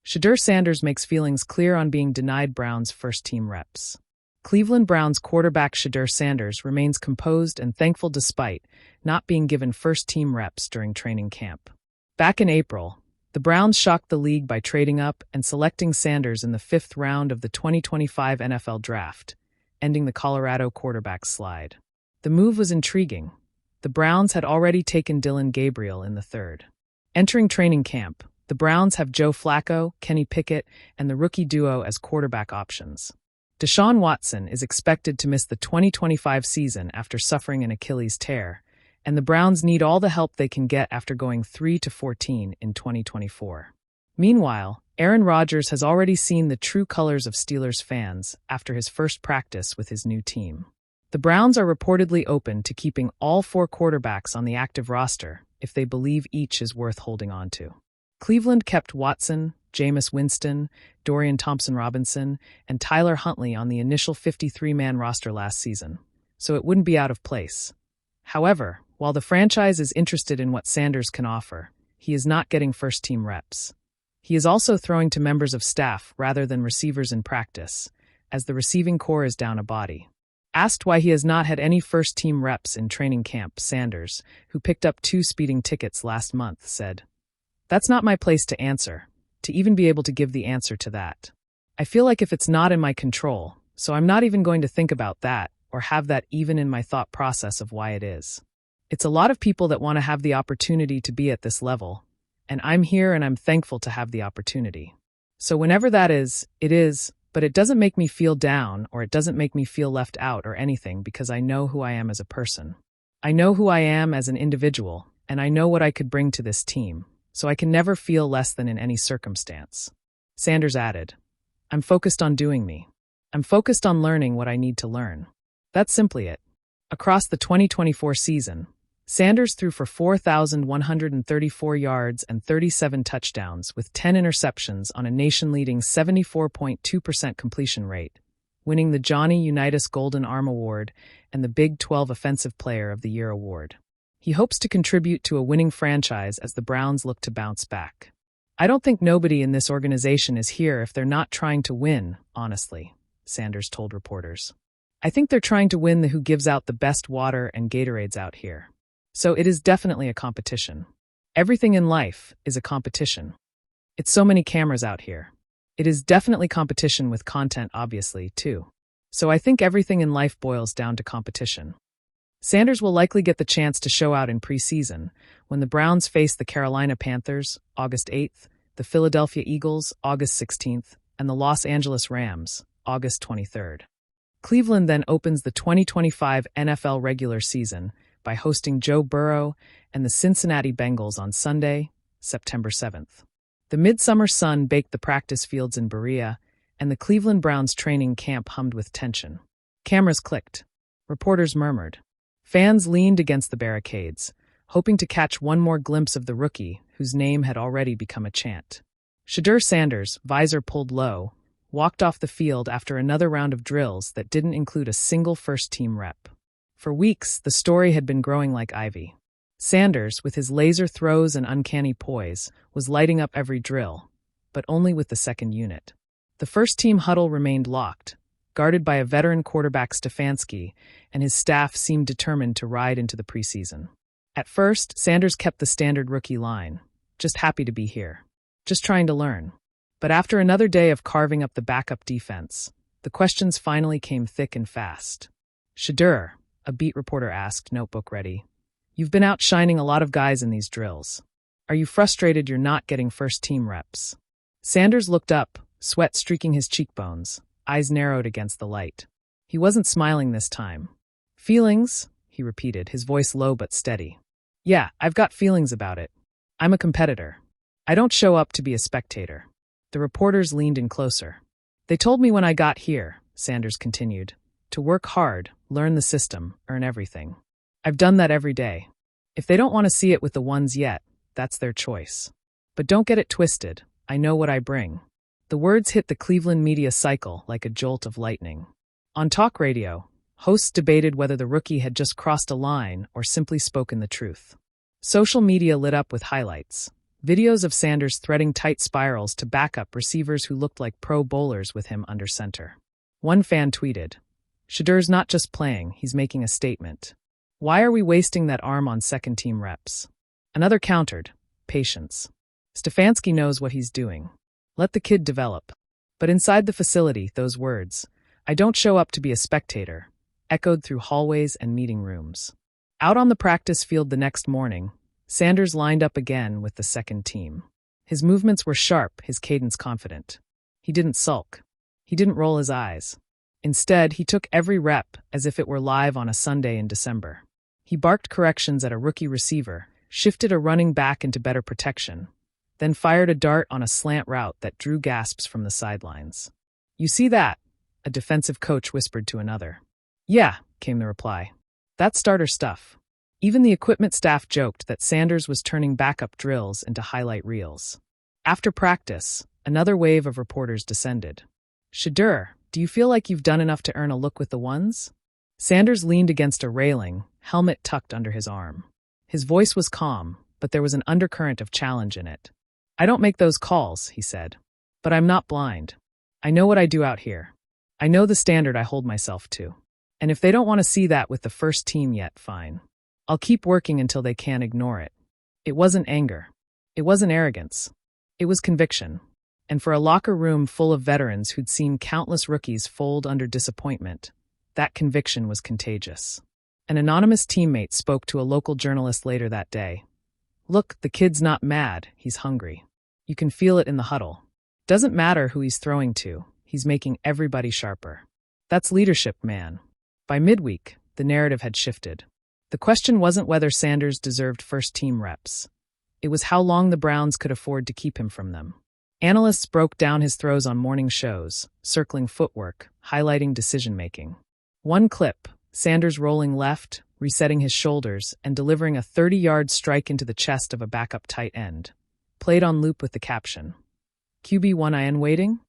Shedeur Sanders makes feelings clear on being denied Browns' first-team reps. Cleveland Browns quarterback Shedeur Sanders remains composed and thankful despite not being given first-team reps during training camp. Back in April, the Browns shocked the league by trading up and selecting Sanders in the 5th round of the 2025 NFL Draft, ending the Colorado quarterback's slide. The move was intriguing. The Browns had already taken Dillon Gabriel in the 3rd. Entering training camp, the Browns have Joe Flacco, Kenny Pickett, and the rookie duo as quarterback options. Deshaun Watson is expected to miss the 2025 season after suffering an Achilles tear, and the Browns need all the help they can get after going 3-14 in 2024. Meanwhile, Aaron Rodgers has already seen the true colors of Steelers fans after his first practice with his new team. The Browns are reportedly open to keeping all 4 quarterbacks on the active roster if they believe each is worth holding on to. Cleveland kept Watson, Jameis Winston, Dorian Thompson-Robinson, and Tyler Huntley on the initial 53-man roster last season, so it wouldn't be out of place. However, while the franchise is interested in what Sanders can offer, he is not getting first-team reps. He is also throwing to members of staff rather than receivers in practice, as the receiving core is down a body. Asked why he has not had any first-team reps in training camp, Sanders, who picked up 2 speeding tickets last month, said, "That's not my place to answer, to even be able to give the answer to that. I feel like if it's not in my control, so I'm not even going to think about that or have that even in my thought process of why it is. It's a lot of people that want to have the opportunity to be at this level, and I'm here and I'm thankful to have the opportunity. So whenever that is, it is, but it doesn't make me feel down or it doesn't make me feel left out or anything because I know who I am as a person. I know who I am as an individual, and I know what I could bring to this team, so I can never feel less than in any circumstance." Sanders added, "I'm focused on doing me. I'm focused on learning what I need to learn. That's simply it." Across the 2024 season, Sanders threw for 4,134 yards and 37 touchdowns with 10 interceptions on a nation-leading 74.2% completion rate, winning the Johnny Unitas Golden Arm Award and the Big 12 Offensive Player of the Year award. He hopes to contribute to a winning franchise as the Browns look to bounce back. "I don't think nobody in this organization is here if they're not trying to win, honestly," Sanders told reporters. "I think they're trying to win the who gives out the best water and Gatorades out here. So it is definitely a competition. Everything in life is a competition. It's so many cameras out here. It is definitely competition with content, obviously, too. So I think everything in life boils down to competition." Sanders will likely get the chance to show out in preseason when the Browns face the Carolina Panthers, August 8th, the Philadelphia Eagles, August 16th, and the Los Angeles Rams, August 23rd. Cleveland then opens the 2025 NFL regular season by hosting Joe Burrow and the Cincinnati Bengals on Sunday, September 7th. The midsummer sun baked the practice fields in Berea, and the Cleveland Browns training camp hummed with tension. Cameras clicked. Reporters murmured. Fans leaned against the barricades, hoping to catch one more glimpse of the rookie whose name had already become a chant. Shedeur Sanders, visor pulled low, walked off the field after another round of drills that didn't include a single first-team rep. For weeks, the story had been growing like ivy. Sanders, with his laser throws and uncanny poise, was lighting up every drill, but only with the second unit. The first-team huddle remained locked, guarded by a veteran quarterback Stefanski, and his staff seemed determined to ride into the preseason. At first, Sanders kept the standard rookie line, "Just happy to be here. Just trying to learn." But after another day of carving up the backup defense, the questions finally came thick and fast. "Shedeur," a beat reporter asked, notebook ready, "you've been outshining a lot of guys in these drills. Are you frustrated you're not getting first-team reps?" Sanders looked up, sweat streaking his cheekbones, eyes narrowed against the light. He wasn't smiling this time. "Feelings?" he repeated, his voice low but steady. "Yeah, I've got feelings about it. I'm a competitor. I don't show up to be a spectator." The reporters leaned in closer. "They told me when I got here," Sanders continued, "to work hard, learn the system, earn everything. I've done that every day. If they don't want to see it with the ones yet, that's their choice. But don't get it twisted. I know what I bring." The words hit the Cleveland media cycle like a jolt of lightning. On talk radio, hosts debated whether the rookie had just crossed a line or simply spoken the truth. Social media lit up with highlights. Videos of Sanders threading tight spirals to back up receivers who looked like pro bowlers with him under center. One fan tweeted, "Shedeur's not just playing, he's making a statement. Why are we wasting that arm on second-team reps?" Another countered, "Patience. Stefanski knows what he's doing. Let the kid develop." But inside the facility, those words, "I don't show up to be a spectator," echoed through hallways and meeting rooms. Out on the practice field the next morning, Sanders lined up again with the second team. His movements were sharp, his cadence confident. He didn't sulk. He didn't roll his eyes. Instead, he took every rep as if it were live on a Sunday in December. He barked corrections at a rookie receiver, shifted a running back into better protection, then fired a dart on a slant route that drew gasps from the sidelines. "You see that?" a defensive coach whispered to another. "Yeah," came the reply. "That's starter stuff." Even the equipment staff joked that Sanders was turning backup drills into highlight reels. After practice, another wave of reporters descended. "Shedeur, do you feel like you've done enough to earn a look with the ones?" Sanders leaned against a railing, helmet tucked under his arm. His voice was calm, but there was an undercurrent of challenge in it. "I don't make those calls," he said. "But I'm not blind. I know what I do out here. I know the standard I hold myself to. And if they don't want to see that with the first team yet, fine. I'll keep working until they can't ignore it." It wasn't anger. It wasn't arrogance. It was conviction. And for a locker room full of veterans who'd seen countless rookies fold under disappointment, that conviction was contagious. An anonymous teammate spoke to a local journalist later that day. "Look, the kid's not mad, he's hungry. You can feel it in the huddle. Doesn't matter who he's throwing to, he's making everybody sharper. That's leadership, man." By midweek, the narrative had shifted. The question wasn't whether Sanders deserved first-team reps. It was how long the Browns could afford to keep him from them. Analysts broke down his throws on morning shows, circling footwork, highlighting decision-making. One clip, Sanders rolling left, resetting his shoulders, and delivering a 30-yard strike into the chest of a backup tight end, played on loop with the caption, "QB1IN waiting?"